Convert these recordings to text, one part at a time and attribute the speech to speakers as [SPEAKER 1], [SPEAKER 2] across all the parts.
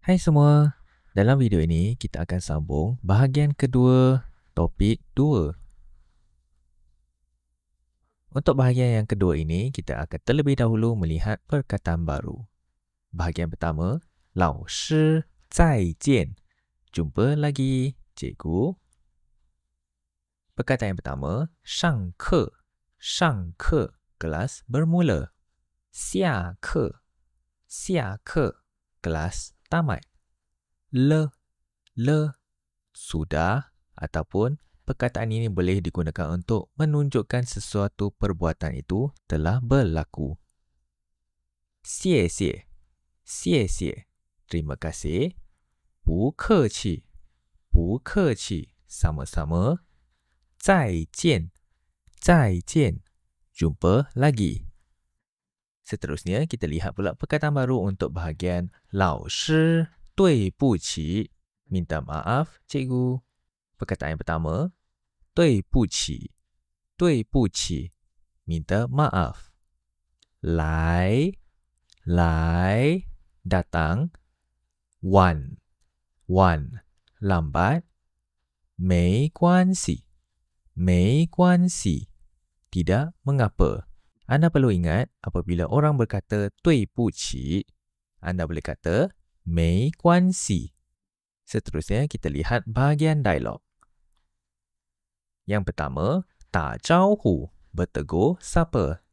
[SPEAKER 1] Hai semua, dalam video ini kita akan sambung bahagian kedua topik 2. Untuk bahagian yang kedua ini, kita akan terlebih dahulu melihat perkataan baru. Bahagian pertama, 老师再见. Jumpa lagi, cikgu. Perkataan yang pertama, 上课. 上课, kelas bermula. 下课. 下课, kelas tamat. Le, sudah ataupun perkataan ini boleh digunakan untuk menunjukkan sesuatu perbuatan itu telah berlaku. 谢谢, 谢谢, terima kasih. 不客气, 不客气, sama-sama. 再见, 再见, jumpa lagi. Seterusnya, kita lihat pula perkataan baru untuk bahagian 老师对不起, minta maaf, cikgu. Perkataan yang pertama, 对不起, 对不起, minta maaf. 来, datang. 晚, lambat. 没关系, 没关系, tidak mengapa. Anda perlu ingat, apabila orang berkata 对不起, anda boleh kata 没关系. Seterusnya, kita lihat bahagian dialog. Yang pertama, 打招呼, bertegur sapa.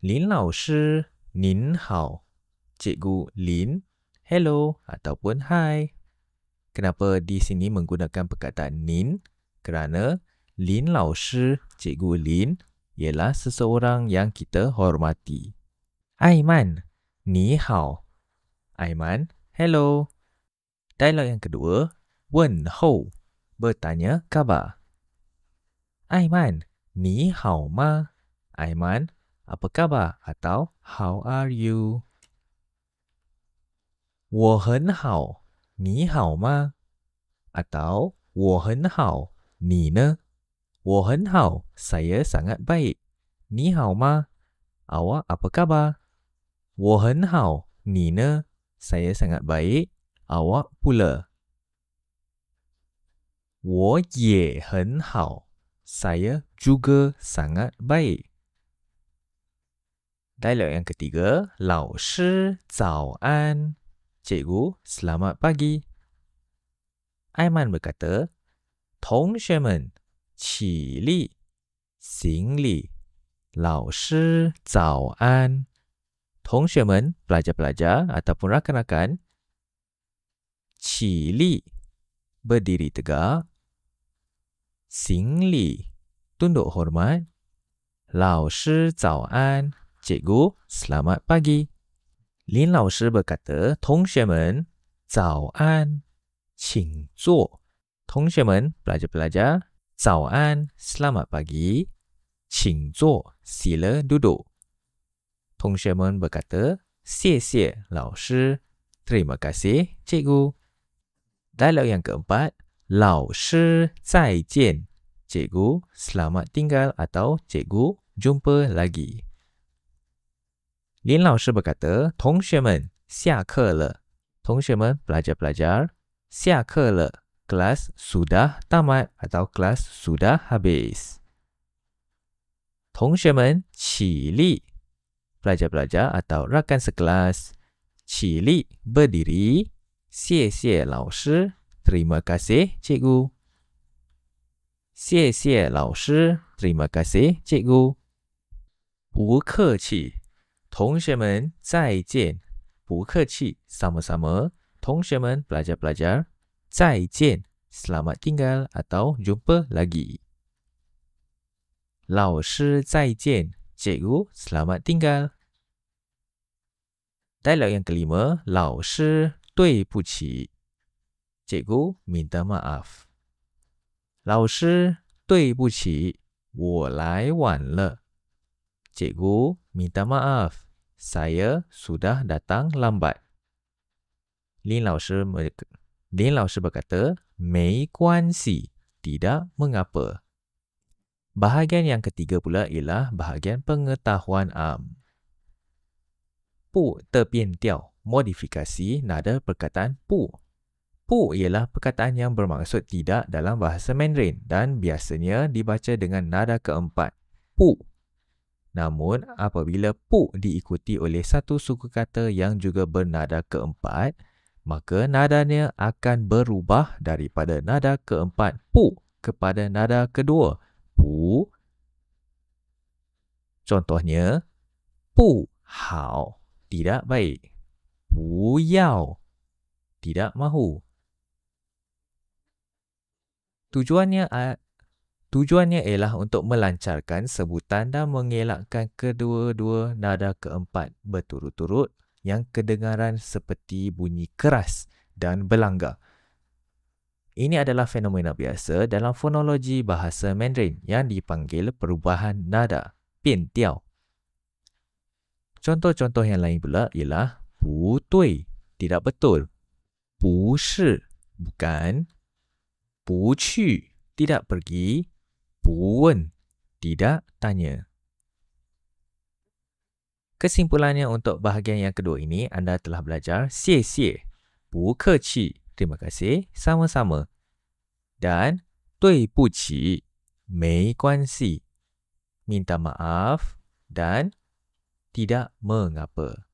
[SPEAKER 1] 林老师, 您好. Cikgu Lin, hello ataupun hi. Kenapa di sini menggunakan perkataan nin? Kerana Lin 老师, Cikgu Lin, ialah seseorang yang kita hormati. Aiman, 你好. Aiman, hello. Dialog yang kedua, 问候, bertanya khabar. Aiman, 你好吗? Aiman, apa khabar? Atau how are you? 我很好, 你好吗? Atau 我很好, 你呢? 我很好, saya sangat baik. 你好吗? Awak apa khabar? 我很好, 你呢? Saya sangat baik. Awak pula. 我也很好, saya juga sangat baik. Dialog yang ketiga, 老师早安. Cikgu, selamat pagi. Aiman berkata, 同学们起立行礼. 老师早安. 同学们, pelajar-pelajar ataupun rakan-rakan. 起立, berdiri tegak. 行礼, tunduk hormat. 老师早安. Cikgu, selamat pagi. Lin 老师 berkata, 同学们早安请坐. 同学们, pelajar-pelajar, 早安, selamat pagi. 请坐, sila duduk. 同学们 berkata, 谢谢老师, terima kasih cikgu. Dialog yang keempat, 老师再见. Cikgu, selamat tinggal atau cikgu, jumpa lagi. Lin 老师 berkata, 同学们下课了. 同学们, pelajar-pelajar, 下课了. Kelas sudah tamat atau kelas sudah habis. 同学们起立. Pelajar-pelajar atau rakan sekelas. 起立, berdiri. 谢谢老师, terima kasih cikgu. 谢谢老师, terima kasih cikgu. 不客气. 同学们再见. 不客气, sama-sama. 同学们, pelajar-pelajar, 再见, selamat tinggal atau jumpa lagi. 老师再见, cikgu, selamat tinggal. Dialog yang kelima, 老师对不起. Cikgu, minta maaf. 老师对不起, 我来晚了. Cikgu, minta maaf. Saya sudah datang lambat. Lin 老师 berkata, 没关系, tidak mengapa. Bahagian yang ketiga pula ialah bahagian pengetahuan am. 不的变调 modifikasi nada perkataan pu. Pu ialah perkataan yang bermaksud tidak dalam bahasa Mandarin dan biasanya dibaca dengan nada keempat, pu. Namun, apabila pu diikuti oleh satu suku kata yang juga bernada keempat, maka nadanya akan berubah daripada nada keempat pu kepada nada kedua pu. Contohnya, pu hao, tidak baik. Bu yao, tidak mahu. Tujuannya ialah untuk melancarkan sebutan dan mengelakkan kedua-dua nada keempat berturut-turut yang kedengaran seperti bunyi keras dan berlanggar. Ini adalah fenomena biasa dalam fonologi bahasa Mandarin yang dipanggil perubahan nada, piantiao. Contoh-contoh yang lain pula ialah bu tui, tidak betul. Bu shi, bukan. Bu qu, tidak pergi. Bu wen, tidak tanya. Kesimpulannya untuk bahagian yang kedua ini, anda telah belajar xie xie, bu ke qi, terima kasih, sama-sama. Dan dui bu qi, mei guan xi, minta maaf dan tidak mengapa.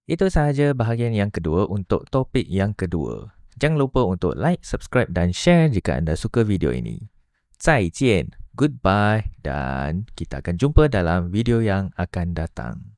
[SPEAKER 1] Itu sahaja bahagian yang kedua untuk topik yang kedua. Jangan lupa untuk like, subscribe dan share jika anda suka video ini. 再见, goodbye dan kita akan jumpa dalam video yang akan datang.